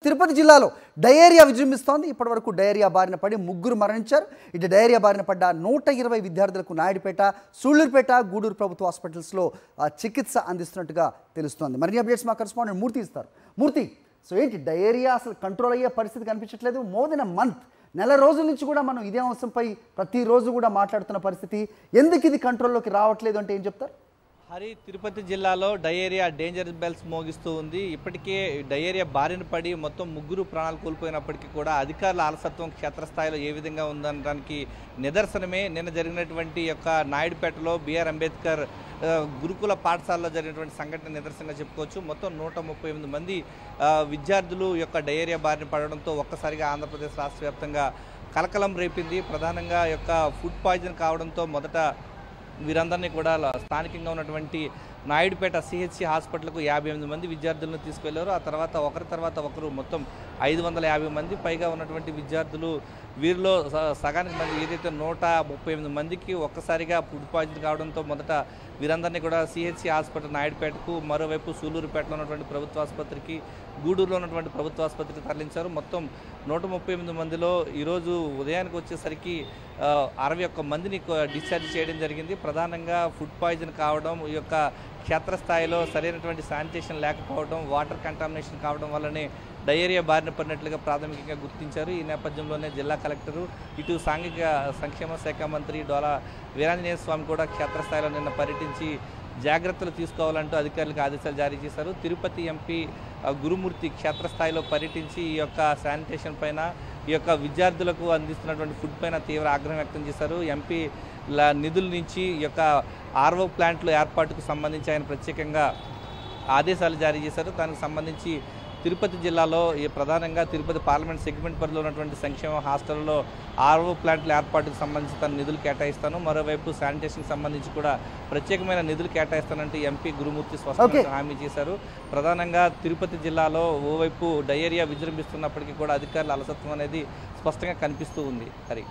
తిరుపతి జిల్లాలో డయేరియా విజృంభిస్తోంది. ఇప్పటివరకు డయేరియా బారిన పడి 3 మరణించారు. ఇటు డయేరియా బారిన పడ్డ 120 విద్యార్థులకు నాయుడుపేట, సూళ్లూరుపేట, గూడూరు ప్రభుత్వ హాస్పిటల్స్లో చికిత్స అందిస్తున్నట్టుగా తెలుస్తోంది. మరిన్ని అప్డేట్స్ మా కరెస్పాండెంట్ మూర్తి ఇస్తారు. మూర్తి, సో ఏంటి డయేరియా అసలు కంట్రోల్ అయ్యే పరిస్థితి కనిపించట్లేదు. మోర్ దెన్ మంత్, నెల రోజుల నుంచి కూడా మనం ఇదే అంశంపై ప్రతిరోజు కూడా మాట్లాడుతున్న పరిస్థితి. ఎందుకు ఇది కంట్రోల్లోకి రావట్లేదు అంటే ఏం చెప్తారు? హరి, తిరుపతి జిల్లాలో డయేరియా డేంజర్ బెల్స్ మోగిస్తూ ఉంది. ఇప్పటికే డయేరియా బారిన పడి మొత్తం 3 ప్రాణాలు కోల్పోయినప్పటికీ కూడా అధికారుల అలసత్వం క్షేత్రస్థాయిలో ఏ విధంగా ఉందనడానికి నిదర్శనమే నిన్న జరిగినటువంటి యొక్క నాయుడుపేటలో బిఆర్ అంబేద్కర్ గురుకుల పాఠశాలలో జరిగినటువంటి సంఘటన నిదర్శనంగా చెప్పుకోవచ్చు. మొత్తం 138 మంది విద్యార్థులు యొక్క డయేరియా బారిన పడడంతో ఒక్కసారిగా ఆంధ్రప్రదేశ్ రాష్ట్ర వ్యాప్తంగా కలకలం రేపింది. ప్రధానంగా యొక్క ఫుడ్ పాయిజన్ కావడంతో మొదట వీరందరినీ కూడా స్థానికంగా ఉన్నటువంటి నాయుడుపేట సిహెచ్సి హాస్పిటల్కు 58 మంది విద్యార్థులను తీసుకెళ్లారు. ఆ తర్వాత ఒకరి తర్వాత ఒకరు మొత్తం 550 మంది పైగా ఉన్నటువంటి విద్యార్థులు, వీరిలో సగానికి మంది ఏదైతే 138 మందికి ఒక్కసారిగా ఫుడ్ పాయిజన్ కావడంతో మొదట వీరందరినీ కూడా సిహెచ్సి హాస్పిటల్ నాయుడుపేటకు, మరోవైపు సూళ్లూరుపేటలో ఉన్నటువంటి ప్రభుత్వ ఆసుపత్రికి, గూడూరులో ఉన్నటువంటి ప్రభుత్వ ఆసుపత్రికి తరలించారు. మొత్తం 138 మందిలో ఈరోజు ఉదయానికి వచ్చేసరికి 61 మందిని డిశ్చార్జ్ చేయడం జరిగింది. ప్రధానంగా ఫుడ్ పాయిజన్ కావడం, ఈ యొక్క క్షేత్రస్థాయిలో సరైనటువంటి శానిటేషన్ లేకపోవడం, వాటర్ కంటామినేషన్ కావడం వల్లనే డయేరియా బారిన పడినట్లుగా ప్రాథమికంగా గుర్తించారు. ఈ నేపథ్యంలోనే జిల్లా కలెక్టరు, ఇటు సాంఘిక సంక్షేమ శాఖ మంత్రి డోలా వీరాంజనేయ స్వామి కూడా క్షేత్రస్థాయిలో నిన్న పర్యటించి జాగ్రత్తలు తీసుకోవాలంటూ అధికారులకు ఆదేశాలు జారీ చేశారు. తిరుపతి ఎంపీ గురుమూర్తి క్షేత్రస్థాయిలో పర్యటించి ఈ యొక్క శానిటేషన్ పైన, ఈ యొక్క విద్యార్థులకు అందిస్తున్నటువంటి ఫుడ్ పైన తీవ్ర ఆగ్రహం వ్యక్తం చేశారు. ఎంపీ నిధుల నుంచి ఈ యొక్క ఆర్ఓ ప్లాంట్ల ఏర్పాటుకు సంబంధించి ఆయన ప్రత్యేకంగా ఆదేశాలు జారీ చేశారు. దానికి సంబంధించి తిరుపతి జిల్లాలో ప్రధానంగా తిరుపతి పార్లమెంట్ సెగ్మెంట్ పరిధిలో ఉన్నటువంటి సంక్షేమ హాస్టల్లో ఆర్ఓ ప్లాంట్ల ఏర్పాటుకు సంబంధించి తన నిధులు కేటాయిస్తాను, మరోవైపు శానిటేషన్కి సంబంధించి కూడా ప్రత్యేకమైన నిధులు కేటాయిస్తానంటూ ఎంపీ గురుమూర్తి స్పష్టంగా హామీ చేశారు. ప్రధానంగా తిరుపతి జిల్లాలో ఓవైపు డయేరియా విజృంభిస్తున్నప్పటికీ కూడా అధికారుల అలసత్వం అనేది స్పష్టంగా కనిపిస్తూ ఉంది. హరి.